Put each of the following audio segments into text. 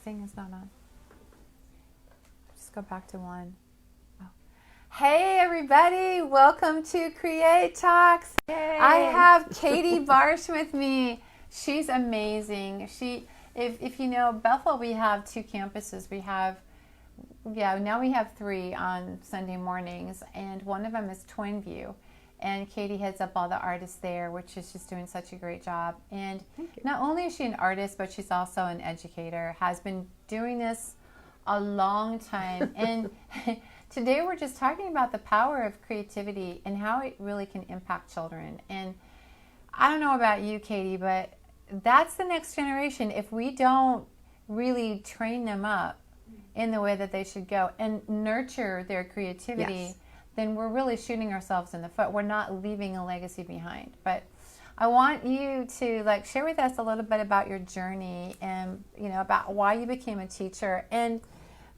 thing is not on. Just go back to one. Oh. Hey everybody, welcome to Create Talks. Yay. I have Katy Barsche with me. She's amazing. If you know Bethel, we have 2 campuses. Now we have 3 on Sunday mornings, and one of them is Twin View. And Katy heads up all the artists there, which is just doing such a great job. And not only is she an artist, but she's also an educator, has been doing this a long time. And today we're just talking about the power of creativity and how it really can impact children. And I don't know about you, Katy, but that's the next generation. If we don't really train them up in the way that they should go and nurture their creativity, yes, then we're really shooting ourselves in the foot. We're not leaving a legacy behind. But I want you to share with us a little bit about your journey and about why you became a teacher and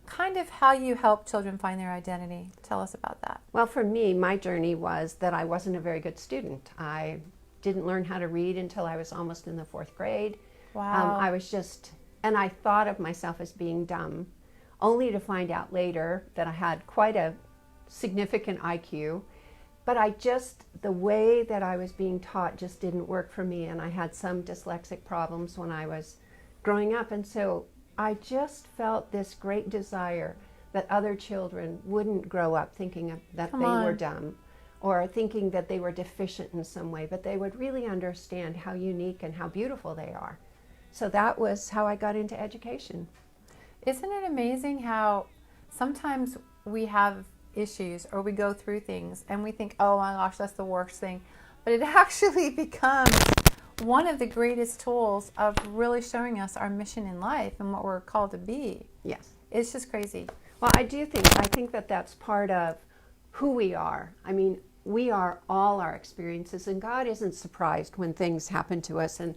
kind of how you help children find their identity. Tell us about that. Well, for me, my journey was that I wasn't a very good student. I didn't learn how to read until I was almost in the 4th grade. Wow. And I thought of myself as being dumb, only to find out later that I had quite a significant IQ, but the way that I was being taught just didn't work for me, and I had some dyslexic problems when I was growing up, and so I just felt this great desire that other children wouldn't grow up thinking that they were dumb or thinking that they were deficient in some way, but they would really understand how unique and how beautiful they are. So that was how I got into education. Isn't it amazing how sometimes we have issues or we go through things and we think, oh my gosh, that's the worst thing, but it actually becomes one of the greatest tools of really showing us our mission in life and what we're called to be. Yes. It's just crazy. Well, I think that that's part of who we are. I mean, we are all our experiences, and God isn't surprised when things happen to us and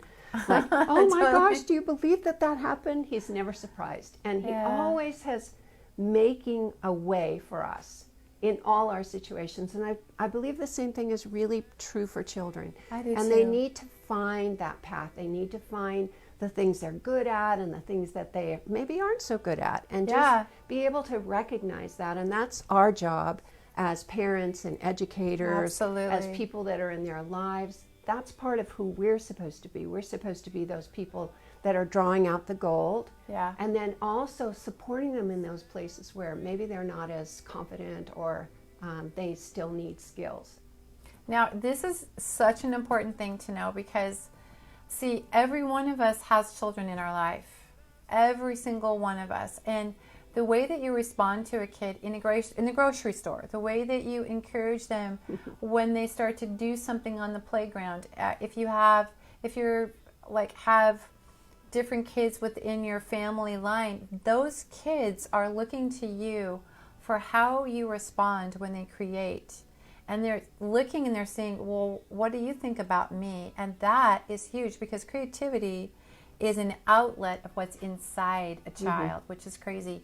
like, oh my gosh, do you believe that happened? He's never surprised. And he always has making a way for us in all our situations. And I believe the same thing is really true for children. I do and too. They need to find that path. They need to find the things they're good at and the things that they maybe aren't so good at, and just be able to recognize that. And that's our job as parents and educators, as people that are in their lives. That's part of who we're supposed to be. We're supposed to be those people that are drawing out the gold, and then also supporting them in those places where maybe they're not as confident or they still need skills. Now, this is such an important thing to know because, see, every one of us has children in our life. Every single one of us. And the way that you respond to a kid in the grocery store, the way that you encourage them when they start to do something on the playground, if you have different kids within your family line, those kids are looking to you for how you respond when they create. And they're looking and they're saying, well, what do you think about me? And that is huge because creativity is an outlet of what's inside a child, which is crazy.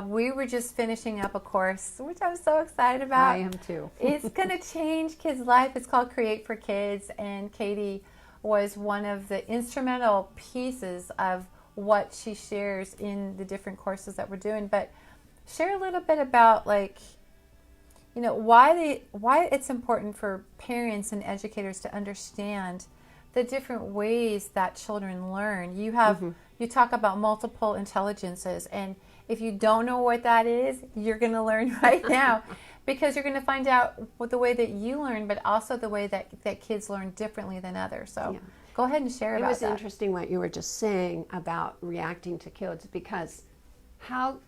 We were just finishing up a course, which I'm so excited about. I am too. It's going to change kids' life. It's called Create for Kids, and Katy was one of the instrumental pieces of what she shares in the different courses that we're doing. But share a little bit about why it's important for parents and educators to understand the different ways that children learn. You talk about multiple intelligences, and if you don't know what that is, you're going to learn right now because you're going to find out the way that you learn, but also the way that kids learn differently than others. So go ahead and share about that. It was interesting what you were just saying about reacting to kids, because how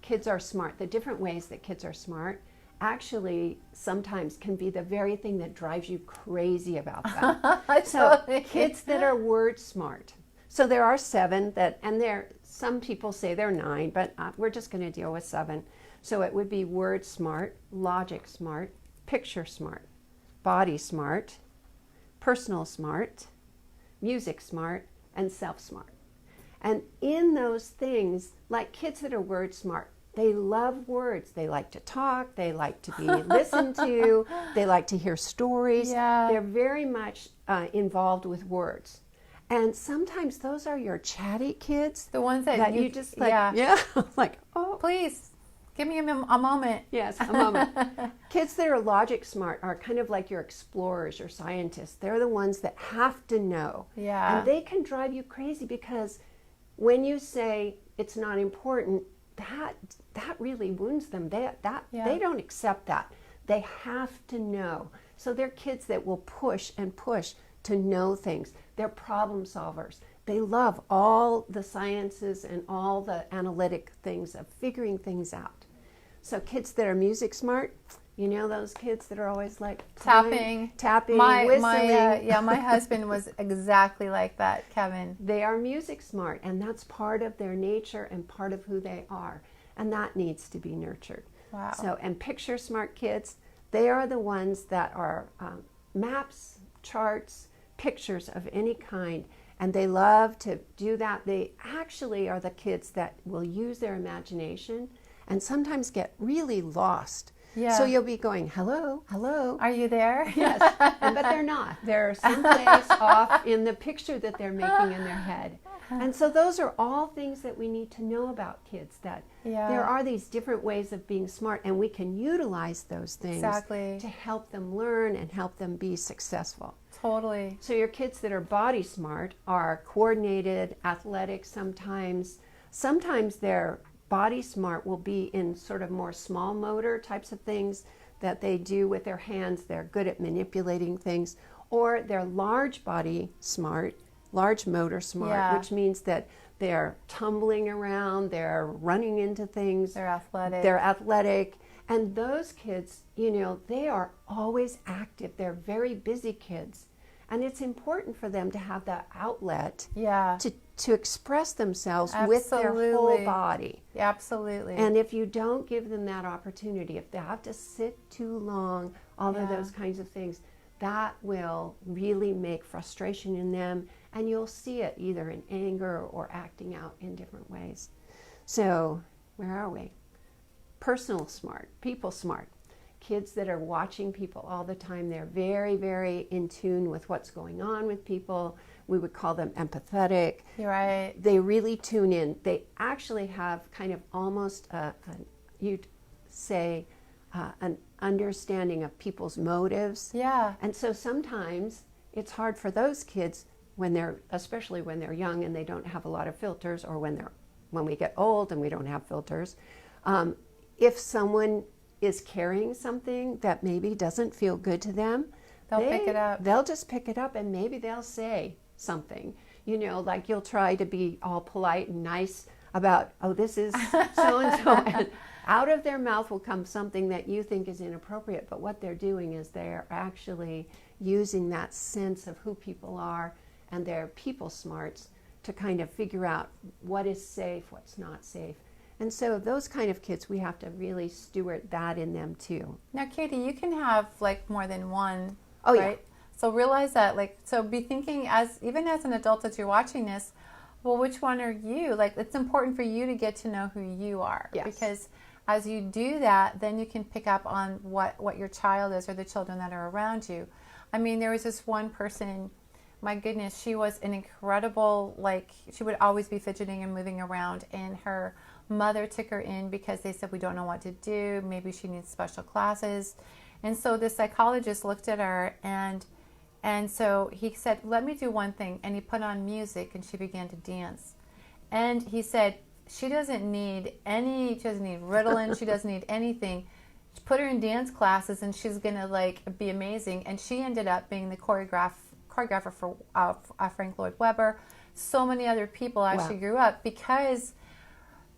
kids are smart, the different ways that kids are smart, actually sometimes can be the very thing that drives you crazy about them. So kids that are word smart. So there are 7 some people say they're 9, but we're just going to deal with 7. So it would be word smart, logic smart, picture smart, body smart, personal smart, music smart, and self smart. And in those things, like kids that are word smart, they love words. They like to talk. They like to be listened to. They like to hear stories. Yeah. They're very much involved with words. And sometimes those are your chatty kids. The ones that you just like, like, oh. Please, give me a moment. Yes, a moment. Kids that are logic smart are kind of like your explorers, your scientists. They're the ones that have to know. Yeah. And they can drive you crazy because when you say it's not important, that really wounds them. They don't accept that. They have to know. So they're kids that will push and push to know things. They're problem solvers. They love all the sciences and all the analytic things of figuring things out. So kids that are music smart, you know those kids that are always like tapping, whistling. My husband was exactly like that, Kevin. They are music smart, and that's part of their nature and part of who they are, and that needs to be nurtured. Wow. So, and picture smart kids, they are the ones that are maps, charts, pictures of any kind, and they love to do that. They actually are the kids that will use their imagination and sometimes get really lost. Yeah. So you'll be going, hello, hello. Are you there? Yes, but they're not. They're someplace off in the picture that they're making in their head. And so those are all things that we need to know about kids, that there are these different ways of being smart, and we can utilize those things to help them learn and help them be successful. Totally. So your kids that are body smart are coordinated, athletic sometimes. Sometimes they're body smart will be in sort of more small motor types of things that they do with their hands. They're good at manipulating things. Or they're large body smart, large motor smart, which means that they're tumbling around, they're running into things. They're athletic. They're athletic. And those kids, you know, they are always active. They're very busy kids. And it's important for them to have that outlet to express themselves with their whole body. Absolutely. And if you don't give them that opportunity, if they have to sit too long, all of those kinds of things, that will really make frustration in them, and you'll see it either in anger or acting out in different ways. So, where are we? Personal smart, people smart. Kids that are watching people all the time, they're very, very in tune with what's going on with people. We would call them empathetic. You're right. They really tune in. They actually have kind of almost, you'd say, an understanding of people's motives. Yeah. And so sometimes it's hard for those kids when they're, especially when they're young and they don't have a lot of filters, or when we get old and we don't have filters. If someone is carrying something that maybe doesn't feel good to them, they'll pick it up. They'll just pick it up, and maybe they'll say something. You know, like you'll try to be all polite and nice about, oh, this is so-and-so, and out of their mouth will come something that you think is inappropriate, but what they're doing is they're actually using that sense of who people are and their people smarts to kind of figure out what is safe, what's not safe. And so those kind of kids, we have to really steward that in them too. Now, Katy, you can have like more than one, right? Yeah. So realize that, so be thinking even as an adult as you're watching this, well, which one are you? Like, it's important for you to get to know who you are. Yes. Because as you do that, then you can pick up on what your child is, or the children that are around you. I mean, there was this one person, my goodness, she was an incredible, she would always be fidgeting and moving around, and her mother took her in because they said, we don't know what to do, maybe she needs special classes. And so the psychologist looked at her, and so he said, let me do one thing, and he put on music and she began to dance. And he said, she doesn't need Ritalin, she doesn't need anything. Put her in dance classes and she's gonna be amazing. And she ended up being the choreographer for Frank Lloyd Webber. So many other people actually grew up because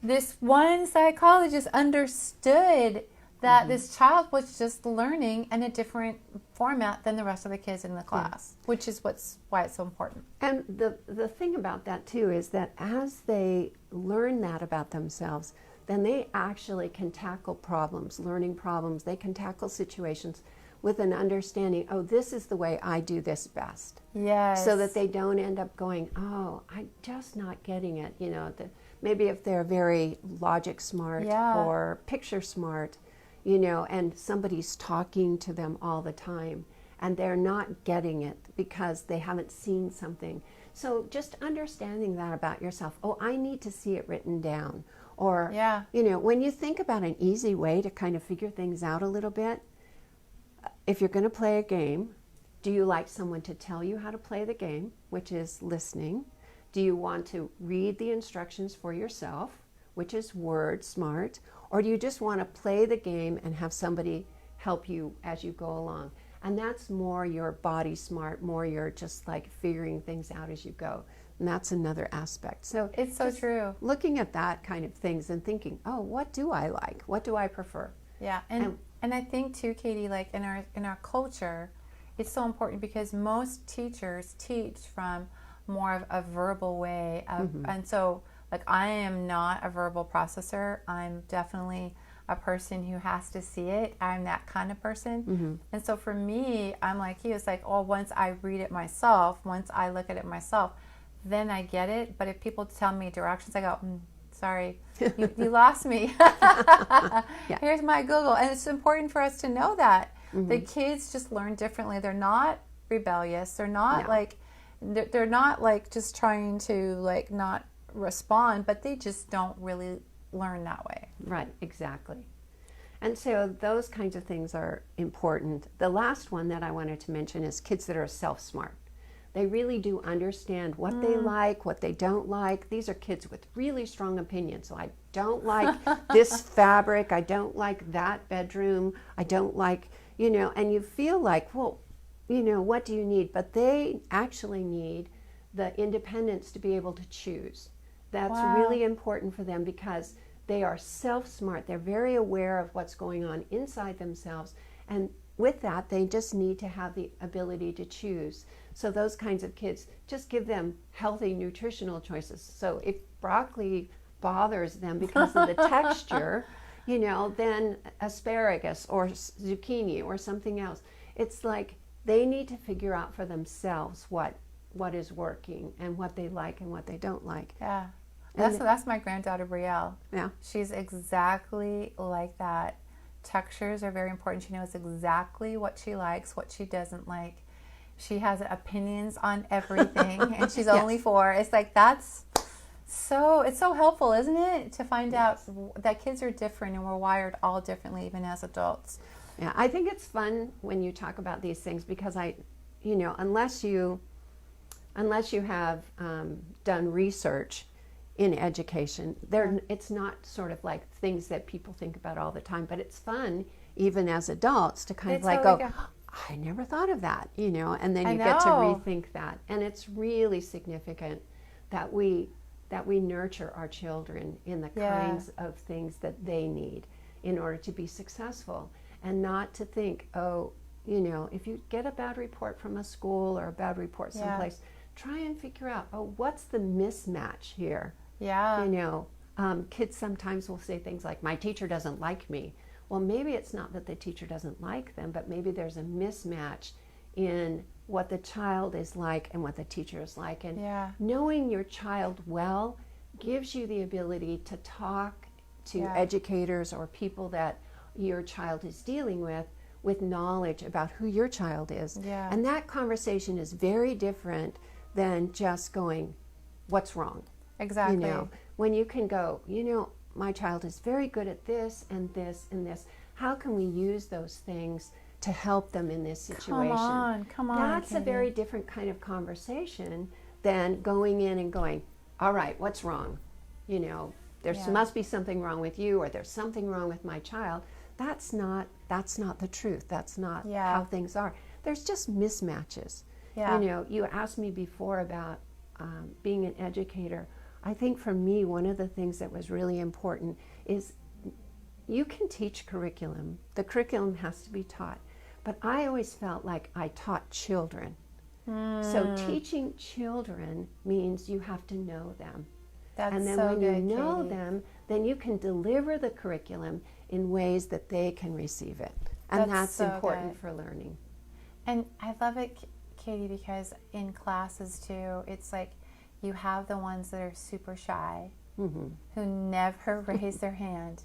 this one psychologist understood that this child was just learning in a different format than the rest of the kids in the class, which is why it's so important. And the thing about that too is that as they learn that about themselves, then they actually can tackle problems, learning problems. They can tackle situations with an understanding, oh, this is the way I do this best. Yes. So that they don't end up going, oh, I'm just not getting it. You know, maybe if they're very logic smart or picture smart, you know, and somebody's talking to them all the time and they're not getting it because they haven't seen something. So just understanding that about yourself. Oh, I need to see it written down. Or, Yeah. when you think about an easy way to kind of figure things out a little bit, if you're going to play a game, do you like someone to tell you how to play the game, which is listening? Do you want to read the instructions for yourself, which is word smart? Or do you just want to play the game and have somebody help you as you go along? And that's more your body smart, more your just like figuring things out as you go. And that's another aspect. So It's so true. looking at that kind of things and thinking, oh, what do I like? What do I prefer? Yeah, and I think too, Katy, like in our culture, it's so important because most teachers teach from more of a verbal way of, and so like I am not a verbal processor. I'm definitely a person who has to see it. I'm that kind of person. And so for me, I'm like you. It's like, oh, once I read it myself, once I look at it myself, then I get it. But if people tell me directions, I go, sorry, you lost me. Here's my Google. And it's important for us to know that. The kids just learn differently. They're not rebellious. They're not they're not like just trying to like not respond, but they just don't really learn that way. Right, exactly. And so those kinds of things are important. The last one that I wanted to mention is kids that are self-smart. They really do understand what they like, what they don't like. These are kids with really strong opinions. So I don't like this fabric. I don't like that bedroom. I don't like, and you feel like, well, what do you need? But they actually need the independence to be able to choose. That's really important for them because they are self-smart. They're very aware of what's going on inside themselves. And with that, they just need to have the ability to choose. So those kinds of kids, just give them healthy nutritional choices. So if broccoli bothers them because of the texture, then asparagus or zucchini or something else. It's like they need to figure out for themselves what is working and what they like and what they don't like. Yeah. That's my granddaughter, Brielle. Yeah. She's exactly like that. Textures are very important. She knows exactly what she likes, what she doesn't like. She has opinions on everything, and she's only 4. It's like it's so helpful, isn't it, to find out that kids are different and we're wired all differently, even as adults. Yeah, I think it's fun when you talk about these things because unless you have done research in education, it's not sort of like things that people think about all the time, but it's fun even as adults to kind of like go, I never thought of that, and then you get to rethink that. And it's really significant that we nurture our children in the kinds of things that they need in order to be successful, and not to think, if you get a bad report from a school or a bad report someplace, try and figure out, what's the mismatch here? Yeah. Kids sometimes will say things like, my teacher doesn't like me. Well, maybe it's not that the teacher doesn't like them, but maybe there's a mismatch in what the child is like and what the teacher is like. And knowing your child well gives you the ability to talk to educators or people that your child is dealing with knowledge about who your child is. Yeah. And that conversation is very different than just going, what's wrong? Exactly. When you can go, my child is very good at this and this and this. How can we use those things to help them in this situation? Come on. That's Katy. a very different kind of conversation than going in and going, all right, what's wrong? There must be something wrong with you, or there's something wrong with my child. That's not the truth. That's not how things are. There's just mismatches. Yeah. You asked me before about being an educator. I think for me, one of the things that was really important is you can teach curriculum. The curriculum has to be taught. But I always felt like I taught children. So teaching children means you have to know them. And then when you know them, then you can deliver the curriculum in ways that they can receive it. And that's so important for learning. And I love it, Katy, because in classes too, it's like you have the ones that are super shy, who never raise their hand.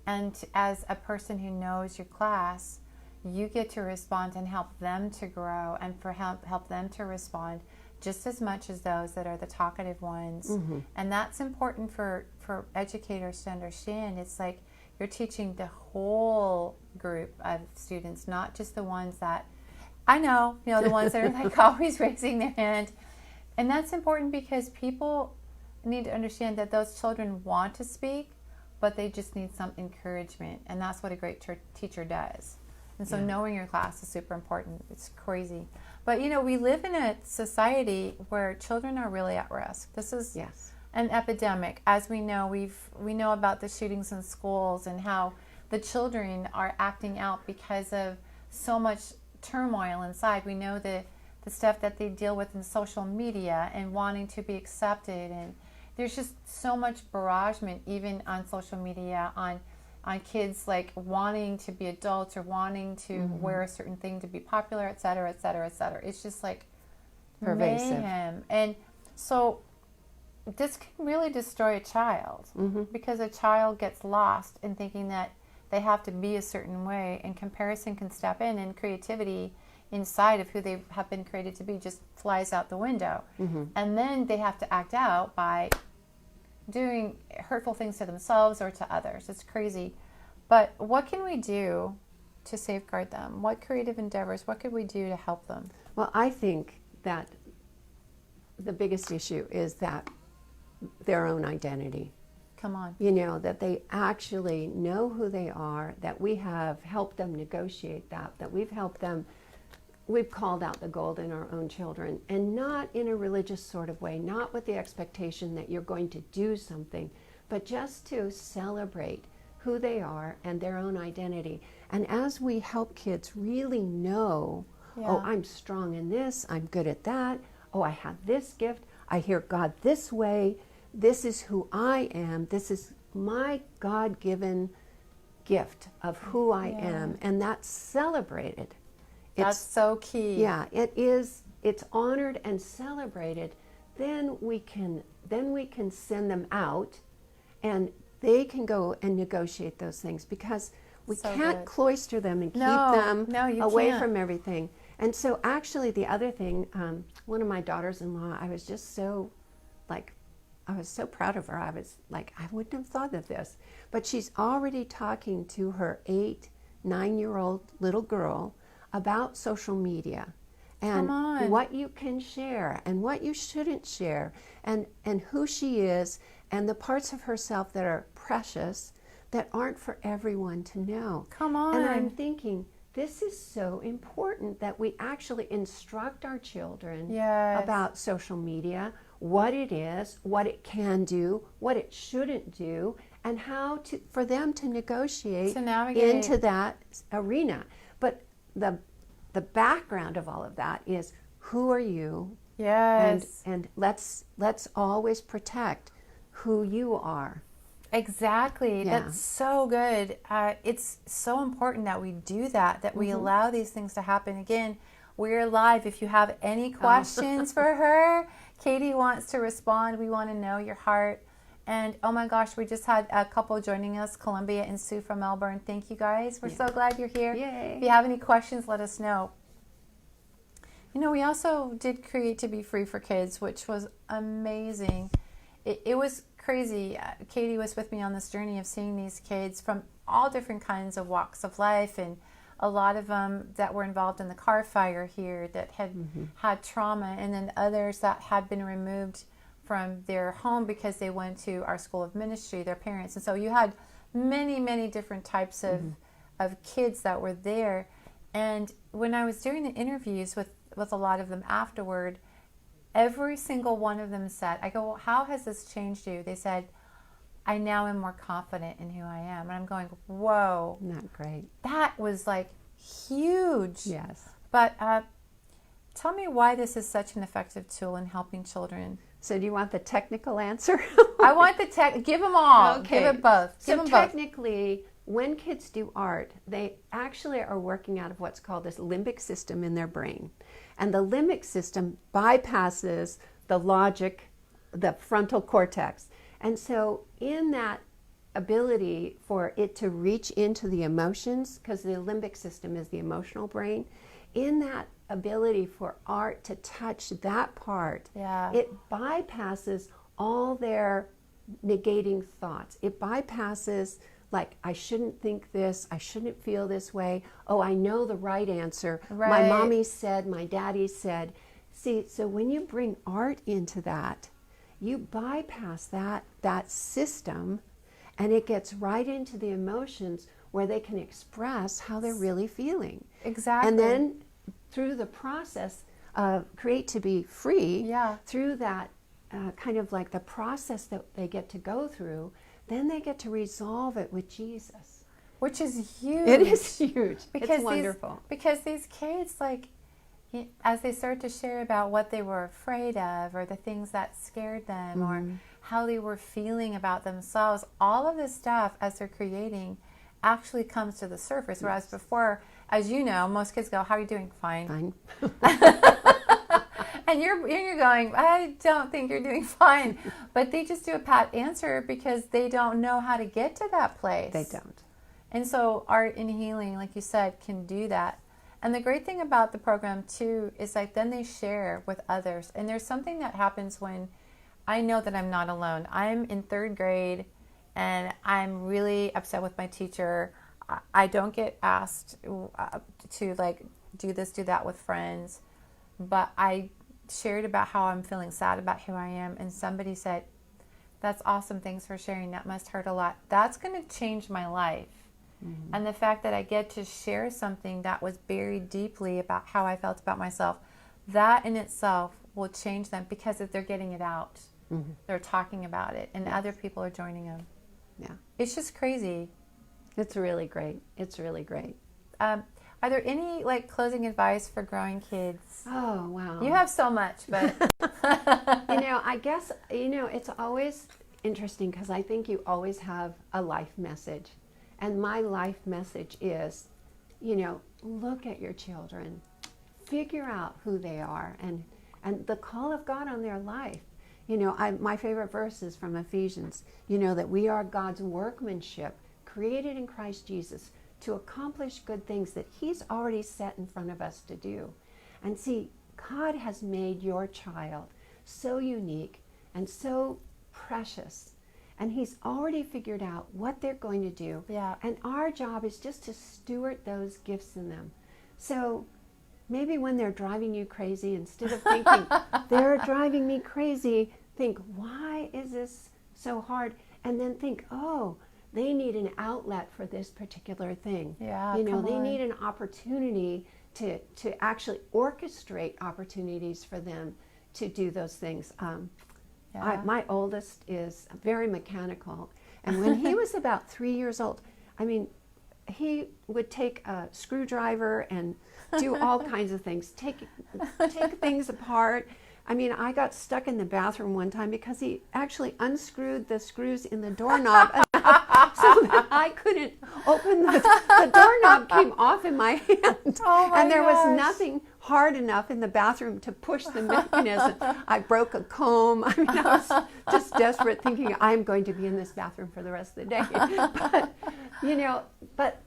And as a person who knows your class, you get to respond and help them to grow and help them to respond just as much as those that are the talkative ones. And that's important for educators to understand. It's like you're teaching the whole group of students, not just the ones that, I know, the ones that are like always raising their hand. And that's important because people need to understand that those children want to speak, but they just need some encouragement. And that's what a great teacher does. And so knowing your class is super important. It's crazy. But, we live in a society where children are really at risk. This is an epidemic. As we know, we know about the shootings in schools and how the children are acting out because of so much turmoil inside. We know the stuff that they deal with in social media and wanting to be accepted. And there's just so much barragement, even on social media, on kids like wanting to be adults or wanting to wear a certain thing to be popular, et cetera, et cetera, et cetera. It's just like pervasive. Mayhem. And so this can really destroy a child because a child gets lost in thinking that they have to be a certain way, and comparison can step in, and creativity inside of who they have been created to be just flies out the window. And then they have to act out by doing hurtful things to themselves or to others. It's crazy. But what can we do to safeguard them? What creative endeavors, what could we do to help them? Well, I think that the biggest issue is that their own identity. Come on. That they actually know who they are, that we have helped them negotiate that we've helped them. We've called out the gold in our own children, and not in a religious sort of way, not with the expectation that you're going to do something, but just to celebrate who they are and their own identity. And as we help kids really know, oh, I'm strong in this, I'm good at that, oh, I have this gift, I hear God this way, this is who I am, this is my God-given gift of who I am, and that's celebrated. That's so key. Yeah, it is. It's honored and celebrated. Then we can send them out, and they can go and negotiate those things, because we can't cloister them and keep them away from everything. And so, actually, the other thing, one of my daughters-in-law, I was just so I was so proud of her. I was like, I wouldn't have thought of this, but she's already talking to her 9-year-old little girl about social media and what you can share and what you shouldn't share, and who she is, and the parts of herself that are precious that aren't for everyone to know. Come on. And I'm thinking, this is so important that we actually instruct our children about social media, what it is, what it can do, what it shouldn't do, and how for them to negotiate into that arena. But the background of all of that is, who are you? Yes. And let's always protect who you are. Exactly. Yeah. That's so good. It's so important that we do that we allow these things to happen. Again, we're live. If you have any questions for her, Katy wants to respond. We want to know your heart. And oh my gosh, we just had a couple joining us, Columbia and Sue from Melbourne. Thank you guys. We're so glad you're here. Yay. If you have any questions, let us know. We also did Create to Be Free for Kids, which was amazing. It was crazy. Katy was with me on this journey of seeing these kids from all different kinds of walks of life, and a lot of them that were involved in the car fire here that had had trauma, and then others that had been removed from their home because they went to our school of ministry, their parents. And so you had many, many different types of kids that were there. And when I was doing the interviews with a lot of them afterward, every single one of them said, I go, well, how has this changed you? They said, I now am more confident in who I am. And I'm going, whoa. Not great. That was like huge. Yes. But tell me why this is such an effective tool in helping children. So do you want the technical answer? I want the give them all. Okay. Give it both. Give So them technically, when kids do art, they actually are working out of what's called this limbic system in their brain. And the limbic system bypasses the logic, the frontal cortex. And so in that ability for it to reach into the emotions, because the limbic system is the emotional brain, in that ability for art to touch that part, Yeah. it bypasses all their negating thoughts. It bypasses, like, I shouldn't think this, I shouldn't feel this way. Oh, I know the right answer. My Right. mommy said, my daddy said. See, so when you bring art into that, you bypass that system, and it gets right into the emotions where they can express how they're really feeling. Exactly. And then through the process of Create to Be Free, Yeah. through that kind of like the process that they get to go through, then they get to resolve it with Jesus. Which is huge. It is huge. Because It's wonderful. Because these kids, like, as they start to share about what they were afraid of, or the things that scared them, or how they were feeling about themselves, all of this stuff, as they're creating, actually comes to the surface. Whereas before, as you know, most kids go, "How are you doing?" "Fine." Fine. And you're going, "I don't think you're doing fine." But they just do a pat answer because they don't know how to get to that place. They don't. And so art and healing, like you said, can do that. And the great thing about the program too is, like, then they share with others. And there's something that happens when I know that I'm not alone. I'm in 3rd grade and I'm really upset with my teacher. I don't get asked to, like, do this, do that with friends. But I shared about how I'm feeling sad about who I am. And somebody said, "That's awesome. Thanks for sharing. That must hurt a lot." That's going to change my life. And the fact that I get to share something that was buried deeply about how I felt about myself, that in itself will change them, because if they're getting it out, they're talking about it, and other people are joining them. Yeah. It's just crazy. It's really great. It's really great. Are there any, like, closing advice for growing kids? Oh, wow. You have so much, but I guess, it's always interesting because I think you always have a life message. And my life message is, look at your children, figure out who they are, and the call of God on their life. My favorite verse is from Ephesians, that we are God's workmanship, created in Christ Jesus to accomplish good things that He's already set in front of us to do. And see, God has made your child so unique and so precious. And He's already figured out what they're going to do. Yeah. And our job is just to steward those gifts in them. So maybe when they're driving you crazy, instead of thinking, they're driving me crazy, think, why is this so hard? And then think, oh, they need an outlet for this particular thing. Yeah, they come on. need an opportunity to actually orchestrate opportunities for them to do those things. Yeah. My oldest is very mechanical, and when he was about 3 years old, he would take a screwdriver and do all kinds of things, take things apart. I got stuck in the bathroom one time because he actually unscrewed the screws in the doorknob so that I couldn't open the doorknob came off in my hand. Oh my and there gosh. was nothing hard enough in the bathroom to push the mechanism. I broke a comb. I was just desperate, thinking I'm going to be in this bathroom for the rest of the day. But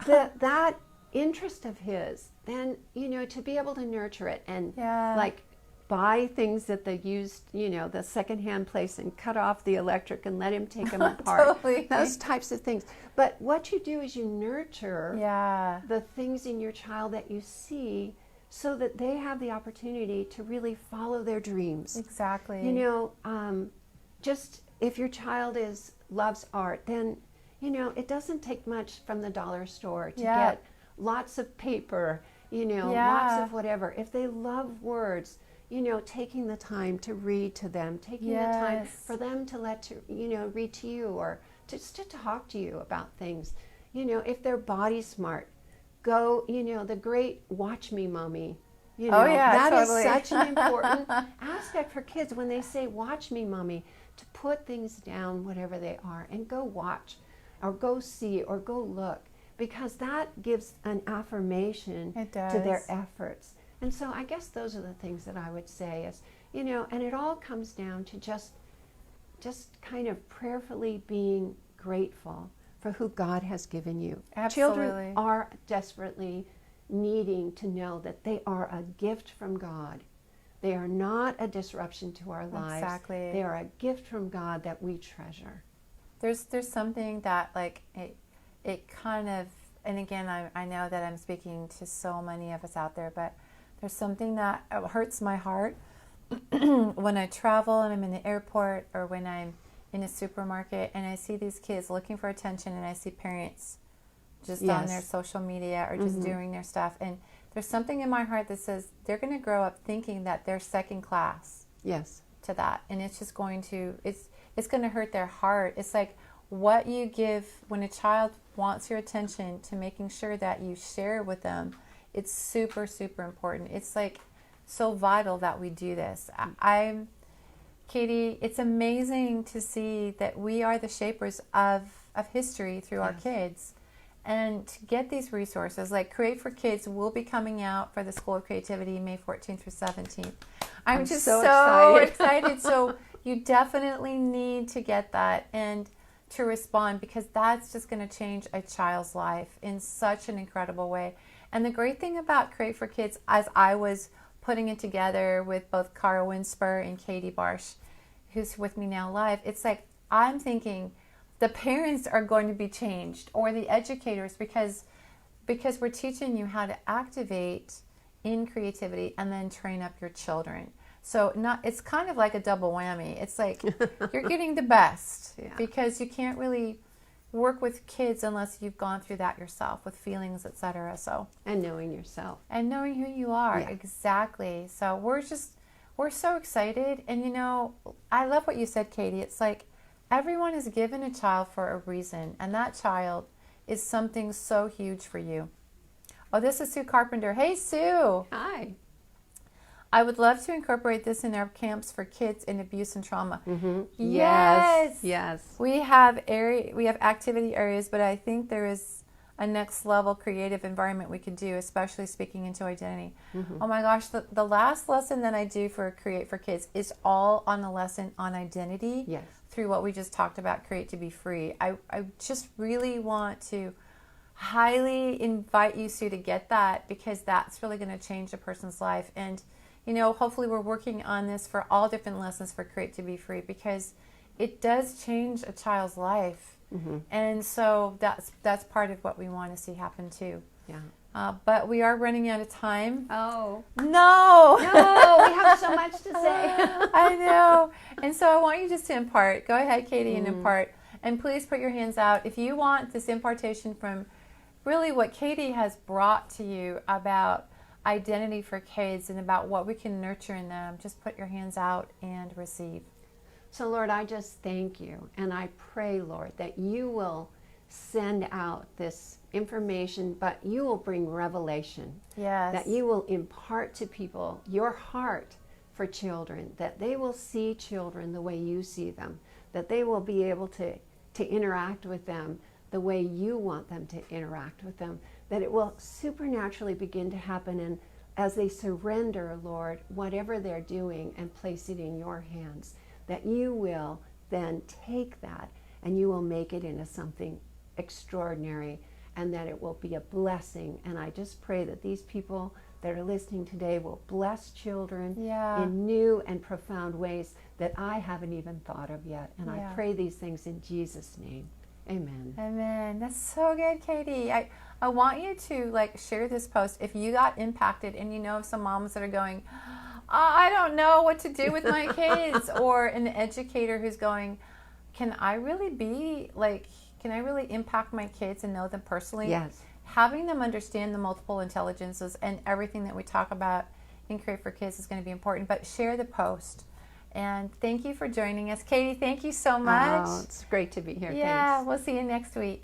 that interest of his, then, to be able to nurture it and like buy things at the used, the secondhand place and cut off the electric and let him take them apart. Totally. Those types of things. But what you do is you nurture the things in your child that you see so that they have the opportunity to really follow their dreams. Exactly. Just if your child loves art, then, it doesn't take much from the dollar store to get lots of paper, lots of whatever. If they love words, taking the time to read to them, taking the time for them to read to you, or just to talk to you about things. If they're body smart, go, the great watch me, mommy. That totally. is such an important aspect for kids when they say, watch me, mommy, to put things down, whatever they are, and go watch, or go see, or go look, because that gives an affirmation to their efforts. And so I guess those are the things that I would say is, and it all comes down to just kind of prayerfully being grateful for who God has given you. Absolutely. Children are desperately needing to know that they are a gift from God. They are not a disruption to our lives. Exactly. They are a gift from God that we treasure. There's something that like it kind of, and again, I know that I'm speaking to so many of us out there, but there's something that hurts my heart when I travel and I'm in the airport or when I'm in a supermarket and I see these kids looking for attention and I see parents just on their social media or just doing their stuff. And there's something in my heart that says they're going to grow up thinking that they're second class to that. And it's just going to, it's going to hurt their heart. It's like what you give when a child wants your attention to making sure that you share with them. It's super, super important. It's like so vital that we do this. Katy, it's amazing to see that we are the shapers of history through our kids. And to get these resources, like Create for Kids will be coming out for the School of Creativity May 14th through 17th. I'm just so excited. So you definitely need to get that and to respond, because that's just going to change a child's life in such an incredible way. And the great thing about Create for Kids, as I was putting it together with both Cara Winspur and Katy Barsche, who's with me now live, it's like I'm thinking the parents are going to be changed, or the educators, because we're teaching you how to activate in creativity and then train up your children. So it's kind of like a double whammy. It's like you're getting the best because you can't really work with kids unless you've gone through that yourself with feelings, etc. So and knowing yourself and knowing who you are. Exactly. So we're so excited. And you know, I love what you said, Katy. It's like everyone is given a child for a reason, and that child is something so huge for you. Oh, this is Sue Carpenter. Hey, Sue. Hi. I would love to incorporate this in our camps for kids in abuse and trauma. Yes. We have activity areas, but I think there is a next level creative environment we could do, especially speaking into identity. Oh my gosh, the last lesson that I do for Create for Kids is all on the lesson on identity through what we just talked about, Create to be Free. I just really want to highly invite you, Sue, to get that, because that's really going to change a person's life. And you know, hopefully we're working on this for all different lessons for Create to be Free, because it does change a child's life. And so that's part of what we want to see happen too. But we are running out of time. Oh. No, we have so much to say. I know. And so I want you just to impart. Go ahead, Katy, and impart. And please put your hands out if you want this impartation from really what Katy has brought to you about identity for kids and about what we can nurture in them. Just put your hands out and receive. So Lord, I just thank you, and I pray, Lord, that you will send out this information, but you will bring revelation. That you will impart to people your heart for children, that they will see children the way you see them, that they will be able to interact with them the way you want them to interact with them, that it will supernaturally begin to happen, and as they surrender, Lord, whatever they're doing and place it in your hands, that you will then take that and you will make it into something extraordinary, and that it will be a blessing. And I just pray that these people that are listening today will bless children in new and profound ways that I haven't even thought of yet. And I pray these things in Jesus' name. Amen. Amen. That's so good, Katy. I want you to share this post if you got impacted, and you know some moms that are going, I don't know what to do with my kids, or an educator who's going, can I really impact my kids and know them personally? Yes. Having them understand the multiple intelligences and everything that we talk about in Create for Kids is going to be important, but share the post. And thank you for joining us. Katy, thank you so much. Oh, it's great to be here. Yeah, Thanks. we'll see you next week.